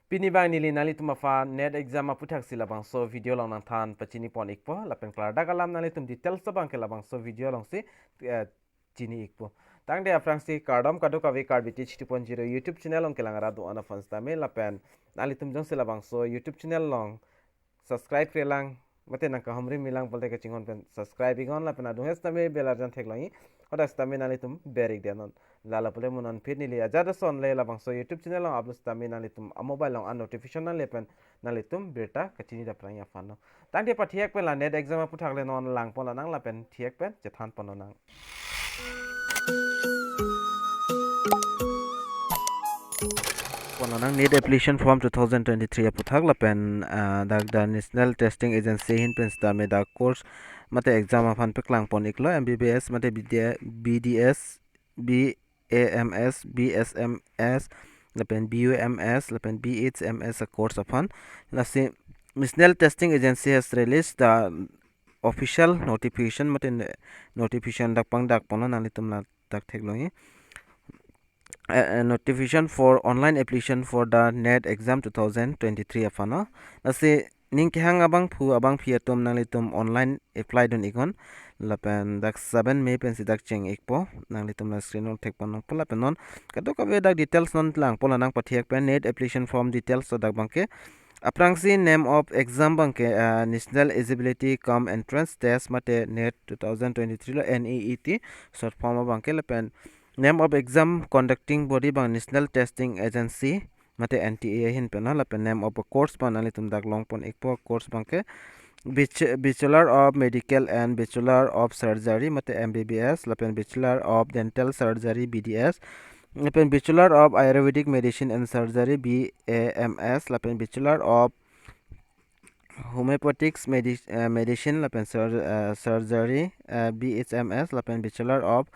Pini bang nili nali tumafa net exam aputhak sila bang so video long nang than pachini pon ikpo lapen klar dagalam nali tum details so bang ke labang so video long si chini ikpo tang de afrang si kardom kadu kavi card bitich 2.0 YouTube channel long kelangara do ana fans tame lapen nali tum jong sila bang so YouTube channel long subscribe kelang mate nang ka hamri milang bolte ka chingon pen subscribe igon lapen adu hes tame belarjan theklangi odas tame nali tum berik denon lala pule munan fit nili ajada son le labang so YouTube channel long upload tame nali tum mobile long notification na lepen nali tum berta kachini da prang ya fano tang de pathiak pen la net exam puthak le non lang pon nang lapen thiak pen chethan pon nang Nang NEET application form 2023 aputhak lapen the National Testing Agency hin pen sta me da course mate exam afan pe klang pon iklo MBBS mate BDS BAMS BSMS lapen BUMS lapen BHMS a course afan lasi National Testing Agency has released the official notification mate notification dak pang dak pon nang litum la dak thekloi a notification for online application for the NET exam 2023 afano nasi Ning Kehang abang phi atom nanglitum online apply don ikon lapen dak 7 May pen sidak cheng ikpo nanglitum na screen on tek pon pola penon kato ka dak details non lang pola nang pathiak pen NET application form details so dak bangke aprangsi name of exam bangke National EligibilityCum entrance test mate NET 2023 lo NEET short form bangke lapen name of exam conducting body bang National Testing Agency mate NTA hin pena lapen name of a course pan ali tum dak long pon ekpo course bangke Bachelor of Medical and Bachelor of Surgery mate MBBS lapen Bachelor of Dental Surgery BDS lapen Bachelor of Ayurvedic Medicine and Surgery BAMS lapen Bachelor of Homeopathics Medicine lapen Surgery BHMS lapen Bachelor of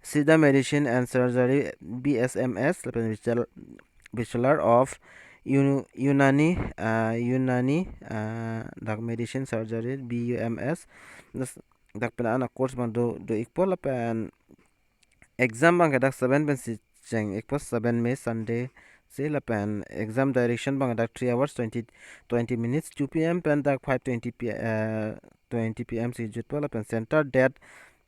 Siddha Medicine and Surgery BSMS lapen Bachelor of Unani dak Medicine Surgery BUMS dak pen ana course bang do ikpo lapen exam bang dak 7 pen si cheng ikpo 7 May Sunday se lapen exam direction bang dak 3 hours 20 minutes 2 pm pen dak 5:20 pm si jutpo lapen center date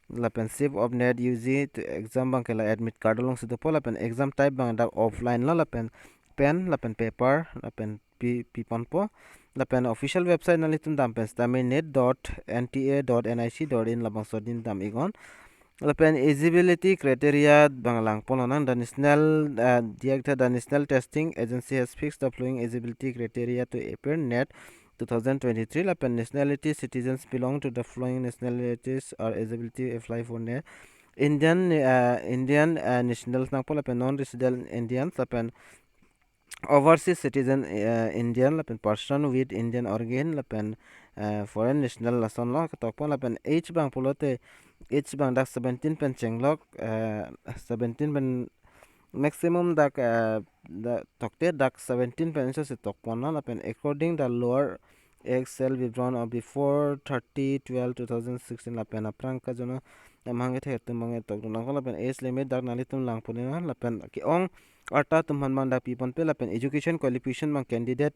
lapen save of net UG to exam bang kala admit card long sido po lapen exam type bang dak offline la lapen pen lapen paper lapen pon po lapen official website na litum dam pen staminate.nta.nic.in labang sodin dam igon lapen eligibility criteria bang lang pon nang the national testing agency has fixed the following eligibility criteria to appear net 2023 lapen nationality citizens belong to the following nationalities or eligibility apply for net Indian nationals nang po lapen non-resident Indians lapen overseas citizen Indian lapen person with Indian origin lapen foreign national lason lo katok po lapen age bang pulote age bang dak 17 pen chenglok 17 pen maximum dak tokte dak 17 pen so se tok pon lo lapen according the lower excel withdrawn of before 30/12/2016 lapen aprang ka jono namhange the tumange tok dong ko lapen age limit dak nalitum lang pon lapen ki ong arta tumhan mang dak pipon pe lapen education qualification mang candidate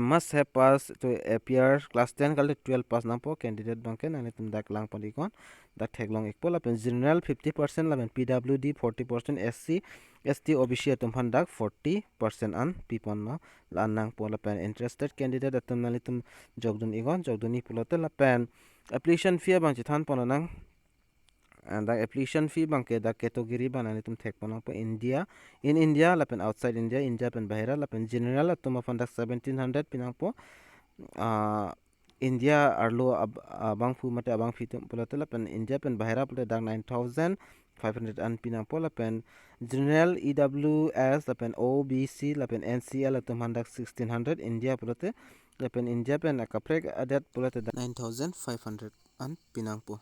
must have passed to appear class 10 kal 12 pass nampo candidate bangke nani tum dak lang pon ikon dak theklong ikpo lapen general 50% lapen PWD 40% SC ST OBC atum han dak 40% an pipon no lan nang po lapen interested candidate atum nani tum jogdun igon jogduni pulote lapen application fee bang chithan pon nang and the application fee bang ke da category bang nani tum thek pon po India in India lapen outside India pen bahira lapen general atum afan dak 1700 pinang po India arlo abang fu mate abang fitum pulote lapen India pen bahira pulote dak 9500 an pinang po lapen general EWS lapen OBC lapen NCL atum han dak 1600 India pulote lapen India pen akaprek adat pulote 9500 an pinang po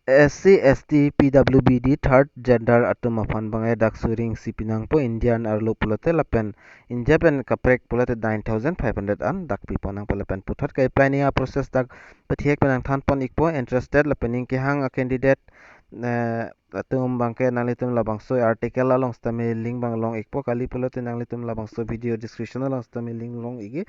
SC ST PWBD third gender atum afan bangai dak suring si pinang po Indian arlo pulote lapen India pen kaprek pulote 9500 an dak piponang polapen putat kai planning a process dak pathiek penang than pon ikpo interested lapen Ning Kehang a candidate tum bangke nalitum labangso article along stami link bang long ikpo kali pelote nalitum labangso video description along stami link long igi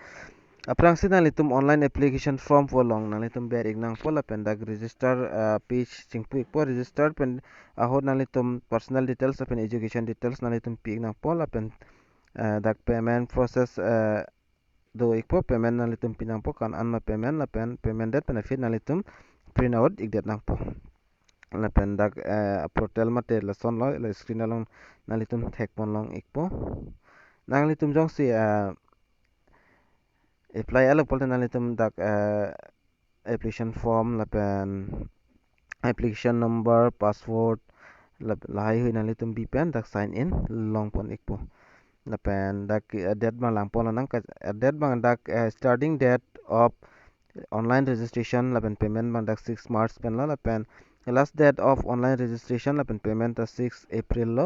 aprang si nalitum online application form for long nalitum ber ignang pola pendag register page singpu ikpo register pen ahod nalitum personal details pen education details nalitum pi ignang pola pen dak payment process do ikpo payment nalitum pinang po kan anma payment la pen payment date pen fit nalitum print out igdet nang po la pen dak portal mate la son lo la screen along nalitum thek pon long ikpo nalitum jong si apply alok polte nalitum dak application form la pen application number password la hai hui nalitum bi pen dak sign in long pon ikpo la pen dak date bang lang pon nang ka date bang dak starting date of online registration la pen payment bang dak 6 March pen la pen last date of online registration la pen payment 6 April lo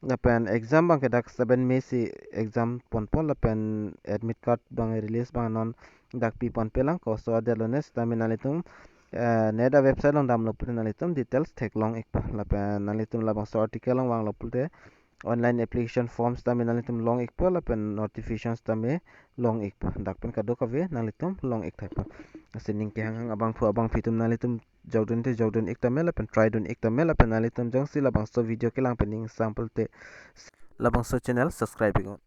la pen exam bang dak 7 May si exam pon pon la pen admit card bang release bang non dak pi pon pelang ko so adelones taminalitum neda website long download putin nalitum details take long ikpa la pen nalitum la bang so article long wang lo pulte online application forms tami nalitum long ikpa la pen notifications tami long ikpa dak pen kado kave nalitum long ik thaipa Ning Kehang abang fitum nalitum jawdun ik tamel la pen try dun ik tamel la pen nalitum jong si la bang so video kelang pening sample te la bang so channel subscribe igon